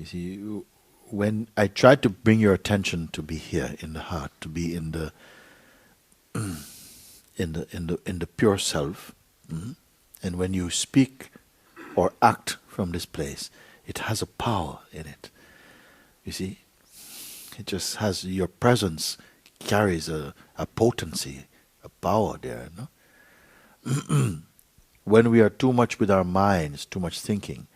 see, when I try to bring your attention to be here in the heart, to be in the in the pure self, and when you speak or act from this place, it has a power in it. You see, it just has, your presence carries a potency, a power there. No? When we are too much with our minds, too much thinking,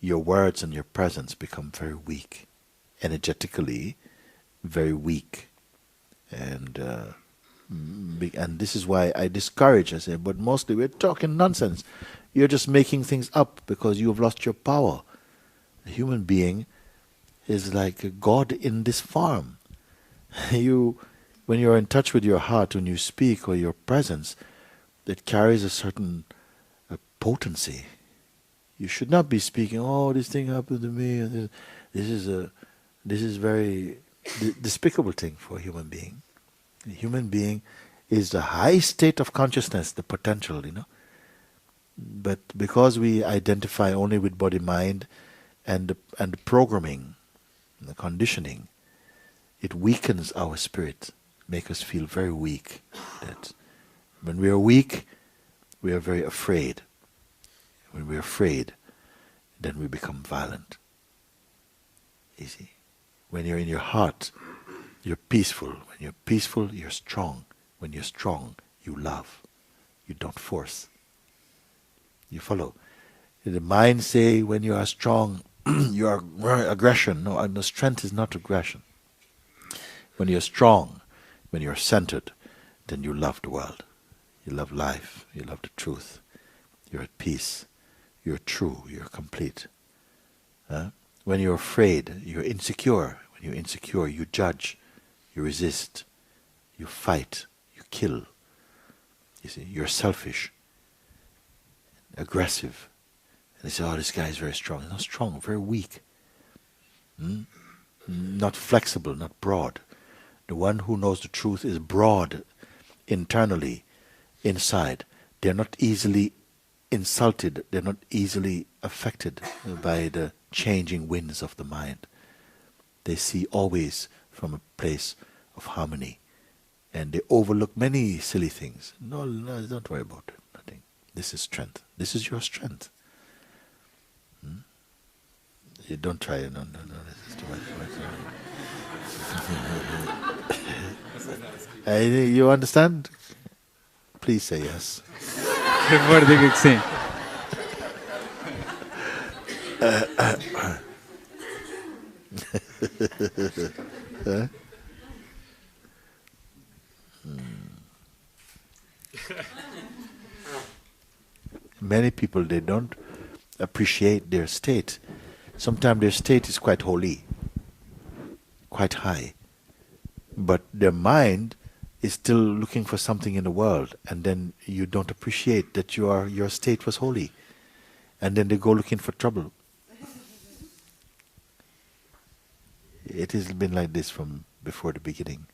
your words and your presence become very weak, energetically very weak, and this is why I discourage. I say, but mostly we're talking nonsense. You're just making things up because you have lost your power. A human being is like a God in this form. When you're in touch with your heart, when you speak, or your presence, it carries a certain potency. You should not be speaking, oh, this thing happened to me. This is very despicable thing for a human being. A human being is the high state of consciousness, the potential, But because we identify only with body, mind, and the programming, and the conditioning, it weakens our spirit, make us feel very weak. That when we are weak, we are very afraid. When we are afraid, then we become violent. You see, when you're in your heart, you're peaceful. When you're peaceful, you're strong. When you're strong, you love. You don't force. You follow. The mind say when you are strong, you are aggression. No, the strength is not aggression. When you're strong, when you're centered, then you love the world. You love life. You love the truth. You're at peace. You're true. You're complete. When you're afraid, you're insecure. When you're insecure, you judge. You resist. You fight. You kill. You see, you're selfish, aggressive. And they say, oh, this guy is very strong. He's not strong, very weak. Not flexible, not broad. The one who knows the truth is broad internally, inside. They're not easily insulted. They're not easily affected by the changing winds of the mind. They see always from a place of harmony. And they overlook many silly things. No, don't worry about it. Nothing. This is strength. This is your strength. You don't try it. No, this is too much. You understand? Please say yes. Many people, they don't appreciate their state. Sometimes their state is quite holy, quite high, but their mind is still looking for something in the world, and then you don't appreciate that your state was holy, and then they go looking for trouble. It has been like this from before the beginning.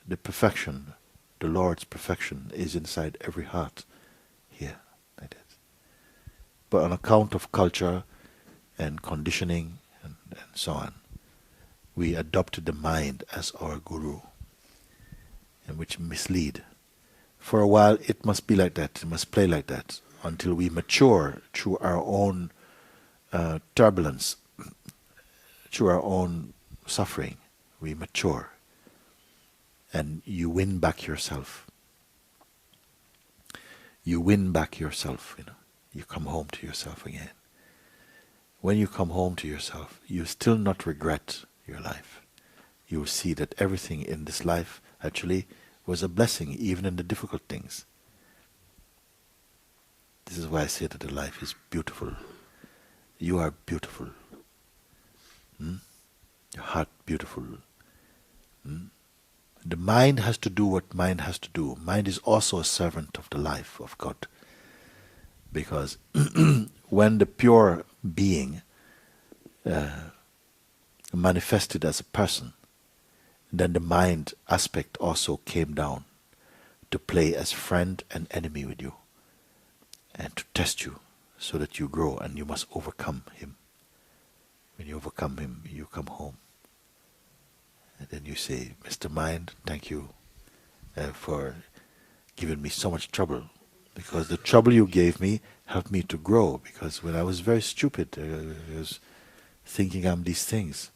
The perfection, the Lord's perfection, is inside every heart here, like that. But on account of culture and conditioning and so on, we adopted the mind as our guru, and which mislead. For a while it must be like that, it must play like that, until we mature through our own turbulence, through our own suffering. We mature, and you win back yourself. You win back yourself, You come home to yourself again. When you come home to yourself, you still not regret your life. You will see that everything in this life actually was a blessing, even in the difficult things. This is why I say that the life is beautiful. You are beautiful. Your heart beautiful. The mind has to do what mind has to do. Mind is also a servant of the life of God. Because when the pure being manifested as a person, then the mind aspect also came down to play as friend and enemy with you, and to test you, so that you grow, and you must overcome him. When you overcome him, you come home. And then you say, Mr. Mind, thank you for giving me so much trouble. Because the trouble you gave me helped me to grow. Because when I was very stupid, I was thinking I'm these things.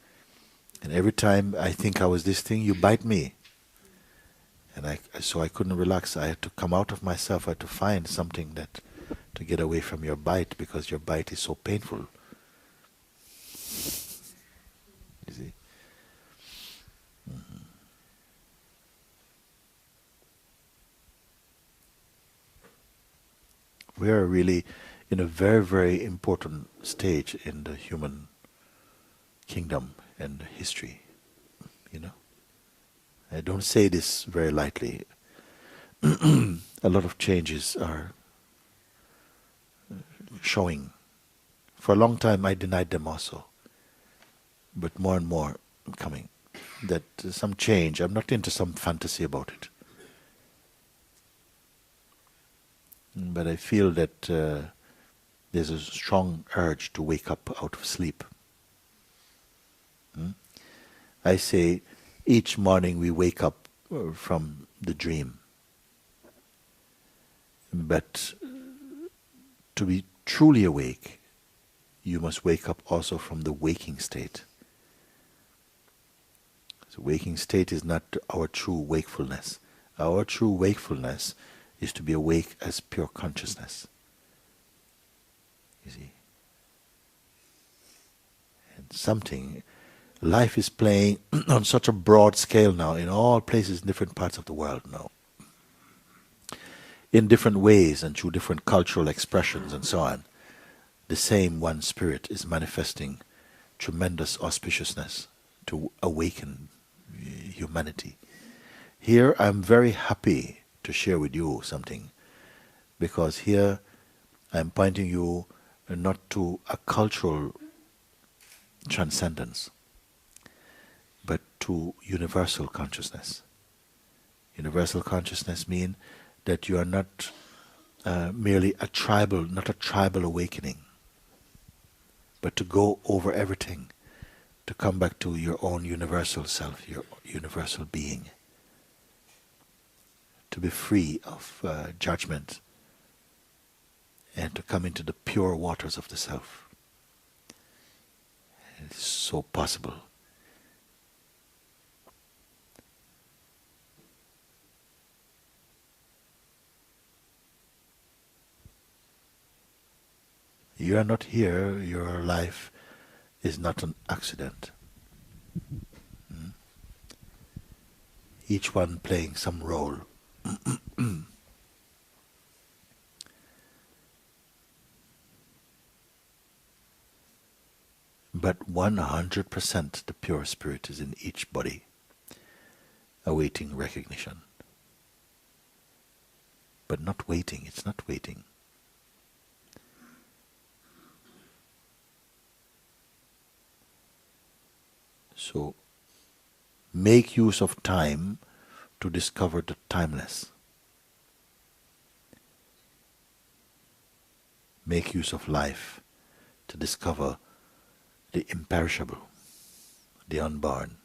And every time I think I was this thing, you bite me. And so I couldn't relax. I had to come out of myself. I had to find something to get away from your bite, because your bite is so painful. You see? Mm-hmm. We are really in a very, very important stage in the human kingdom and history. You know? I don't say this very lightly. A lot of changes are showing. For a long time I denied them also. But more and more coming. That some change, I'm not into some fantasy about it. But I feel that there's a strong urge to wake up out of sleep. I say each morning we wake up from the dream. But to be truly awake, you must wake up also from the waking state. The waking state is not our true wakefulness. Our true wakefulness is to be awake as pure consciousness. You see? And life is playing on such a broad scale now, in all places, in different parts of the world now. In different ways and through different cultural expressions and so on. The same one spirit is manifesting tremendous auspiciousness to awaken humanity. Here I'm very happy to share with you something, because here I'm pointing you not to a cultural transcendence, but to universal consciousness. Universal consciousness means that you are not merely not a tribal awakening, but to go over everything, to come back to your own universal self, your universal being, to be free of judgment, and to come into the pure waters of the self. And it is so possible. You are not here, your life is not an accident. Each one playing some role. But 100% the pure spirit is in each body, awaiting recognition. But not waiting, it's not waiting. So, make use of time to discover the timeless. Make use of life to discover the imperishable, the unborn.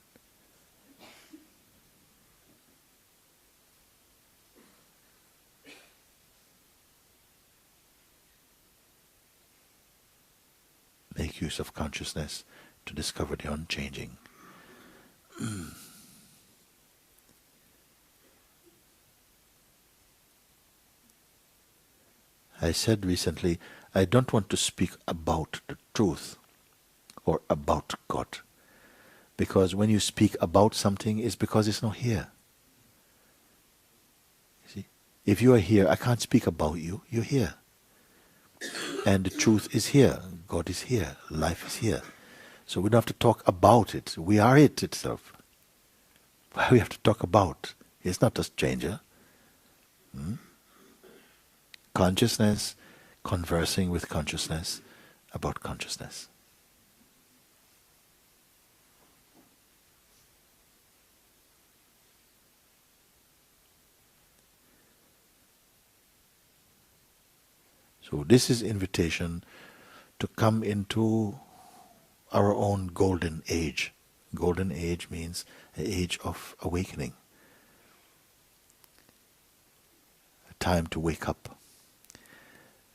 Make use of consciousness to discover the unchanging. I said recently, I don't want to speak about the truth or about God. Because when you speak about something, it's because it's not here. You see? If you are here, I can't speak about you, you're here. And the truth is here, God is here, life is here. So we don't have to talk about it, we are it itself. Why we have to talk about? It's not a stranger. Consciousness, conversing with consciousness about consciousness. So this is invitation to come into our own golden age. Golden age means an age of awakening. A time to wake up.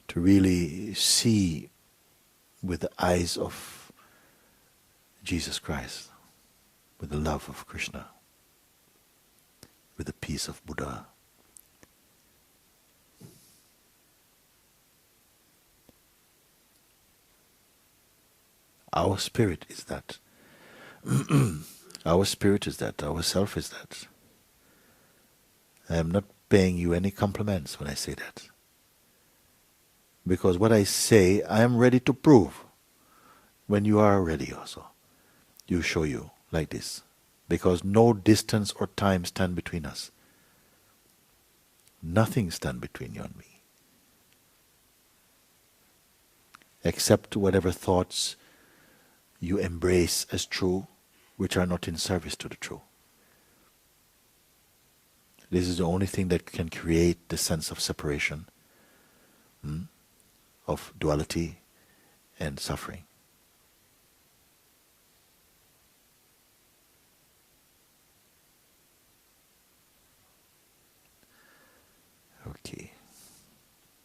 To really see with the eyes of Jesus Christ. With the love of Krishna. With the peace of Buddha. Our spirit is that. Our spirit is that. Our self is that. I am not paying you any compliments when I say that. Because what I say, I am ready to prove. When you are ready also, you show you like this. Because no distance or time stand between us. Nothing stand between you and me. Except whatever thoughts you embrace as true, which are not in service to the true. This is the only thing that can create the sense of separation, of duality and suffering. Okay.